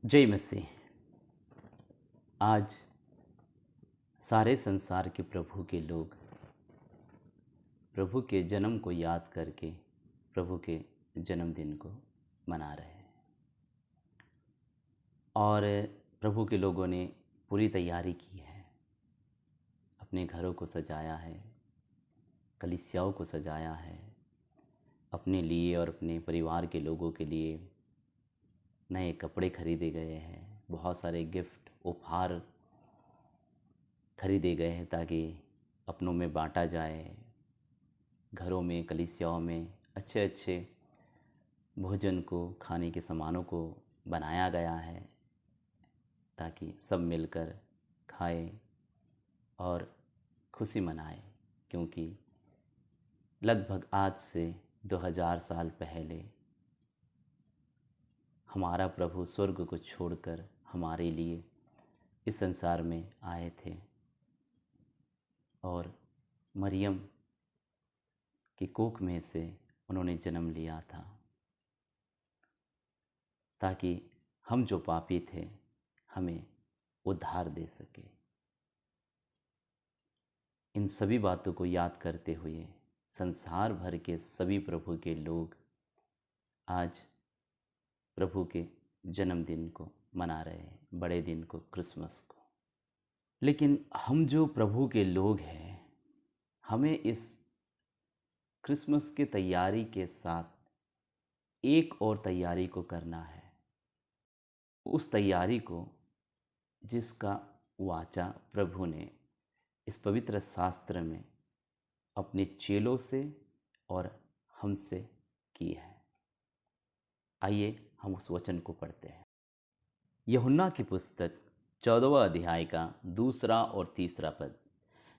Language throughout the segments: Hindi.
जय मसीह। आज सारे संसार के प्रभु के लोग प्रभु के जन्म को याद करके प्रभु के जन्मदिन को मना रहे हैं और प्रभु के लोगों ने पूरी तैयारी की है। अपने घरों को सजाया है, कलीसियाओं को सजाया है, अपने लिए और अपने परिवार के लोगों के लिए नए कपड़े खरीदे गए हैं। बहुत सारे गिफ्ट उपहार खरीदे गए हैं ताकि अपनों में बांटा जाए। घरों में, कलीसियाओं में अच्छे अच्छे भोजन को, खाने के सामानों को बनाया गया है ताकि सब मिलकर खाएं और खुशी मनाएं। क्योंकि लगभग आज से 2000 साल पहले हमारा प्रभु स्वर्ग को छोड़कर हमारे लिए इस संसार में आए थे और मरियम की कोख में से उन्होंने जन्म लिया था ताकि हम जो पापी थे हमें उद्धार दे सके। इन सभी बातों को याद करते हुए संसार भर के सभी प्रभु के लोग आज प्रभु के जन्मदिन को मना रहे हैं, बड़े दिन को, क्रिसमस को। लेकिन हम जो प्रभु के लोग हैं, हमें इस क्रिसमस के तैयारी के साथ एक और तैयारी को करना है। उस तैयारी को जिसका वाचा प्रभु ने इस पवित्र शास्त्र में अपने चेलों से और हमसे की है। आइए हम उस वचन को पढ़ते हैं। यूहन्ना की पुस्तक 14वां अध्याय का 2 और 3 पद।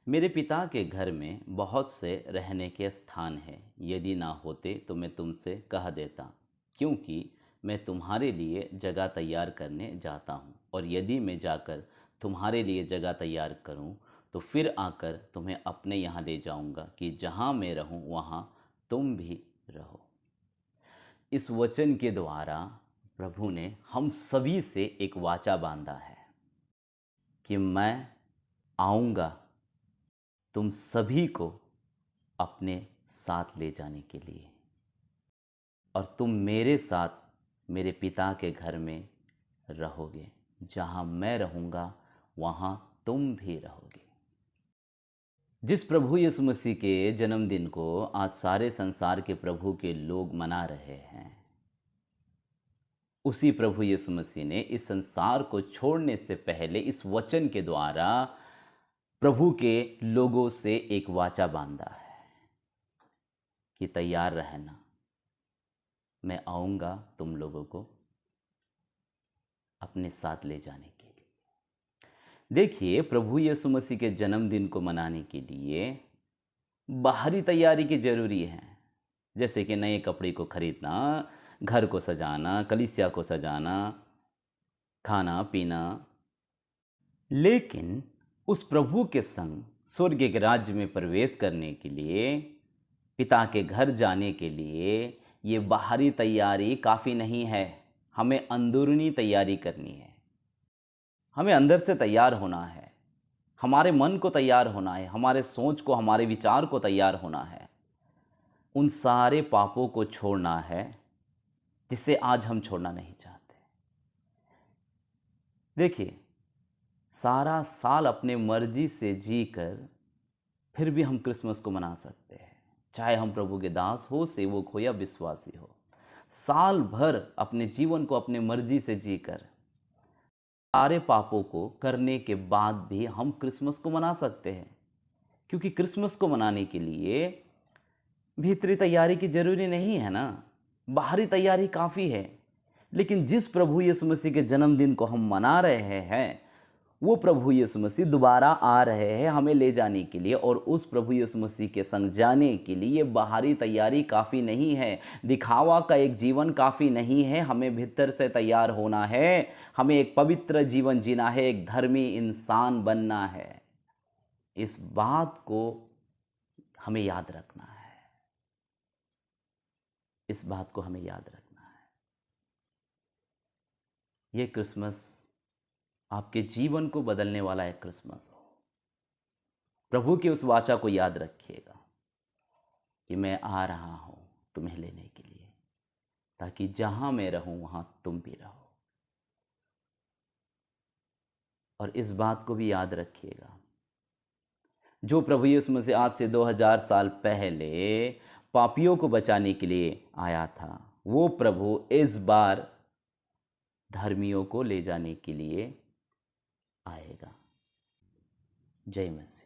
मेरे पिता के घर में बहुत से रहने के स्थान हैं। यदि ना होते तो मैं तुमसे कह देता, क्योंकि मैं तुम्हारे लिए जगह तैयार करने जाता हूँ। और यदि मैं जाकर तुम्हारे लिए जगह तैयार करूँ तो फिर आकर तुम्हें अपने यहाँ ले जाऊँगा, कि जहाँ मैं रहूँ वहाँ तुम भी रहो। इस वचन के द्वारा प्रभु ने हम सभी से एक वाचा बांधा है कि मैं आऊँगा तुम सभी को अपने साथ ले जाने के लिए, और तुम मेरे साथ मेरे पिता के घर में रहोगे। जहाँ मैं रहूँगा वहाँ तुम भी रहोगे। जिस प्रभु यीशु मसीह के जन्मदिन को आज सारे संसार के प्रभु के लोग मना रहे हैं, उसी प्रभु यीशु मसीह ने इस संसार को छोड़ने से पहले इस वचन के द्वारा प्रभु के लोगों से एक वाचा बांधा है कि तैयार रहना, मैं आऊँगा तुम लोगों को अपने साथ ले जाने के लिए। देखिए, प्रभु यीशु मसीह के जन्मदिन को मनाने के लिए बाहरी तैयारी की ज़रूरी है, जैसे कि नए कपड़े को खरीदना, घर को सजाना, कलीसिया को सजाना, खाना पीना। लेकिन उस प्रभु के संग स्वर्ग के राज्य में प्रवेश करने के लिए, पिता के घर जाने के लिए ये बाहरी तैयारी काफ़ी नहीं है। हमें अंदरूनी तैयारी करनी है। हमें अंदर से तैयार होना है, हमारे मन को तैयार होना है, हमारे सोच को, हमारे विचार को तैयार होना है। उन सारे पापों को छोड़ना है जिसे आज हम छोड़ना नहीं चाहते। देखिए, सारा साल अपने मर्जी से जीकर फिर भी हम क्रिसमस को मना सकते हैं, चाहे हम प्रभु के दास हो, सेवक हो या विश्वासी हो। साल भर अपने जीवन को अपने मर्जी से जीकर सारे पापों को करने के बाद भी हम क्रिसमस को मना सकते हैं, क्योंकि क्रिसमस को मनाने के लिए भीतरी तैयारी की जरूरी नहीं है ना, बाहरी तैयारी काफ़ी है। लेकिन जिस प्रभु यीशु मसीह के जन्मदिन को हम मना रहे हैं, वो प्रभु यीशु मसीह दोबारा आ रहे हैं हमें ले जाने के लिए, और उस प्रभु यीशु मसीह के संग जाने के लिए बाहरी तैयारी काफ़ी नहीं है, दिखावा का एक जीवन काफ़ी नहीं है। हमें भीतर से तैयार होना है, हमें एक पवित्र जीवन जीना है, एक धर्मी इंसान बनना है। इस बात को हमें याद रखना है, इस बात को हमें याद रखना है। ये क्रिसमस आपके जीवन को बदलने वाला एक क्रिसमस हो। प्रभु की उस वाचा को याद रखिएगा कि मैं आ रहा हूँ तुम्हें लेने के लिए, ताकि जहाँ मैं रहूँ वहाँ तुम भी रहो। और इस बात को भी याद रखिएगा, जो प्रभु यीशु मसीह आज से 2000 साल पहले पापियों को बचाने के लिए आया था, वो प्रभु इस बार धर्मियों को ले जाने के लिए आएगा। जय मसीह।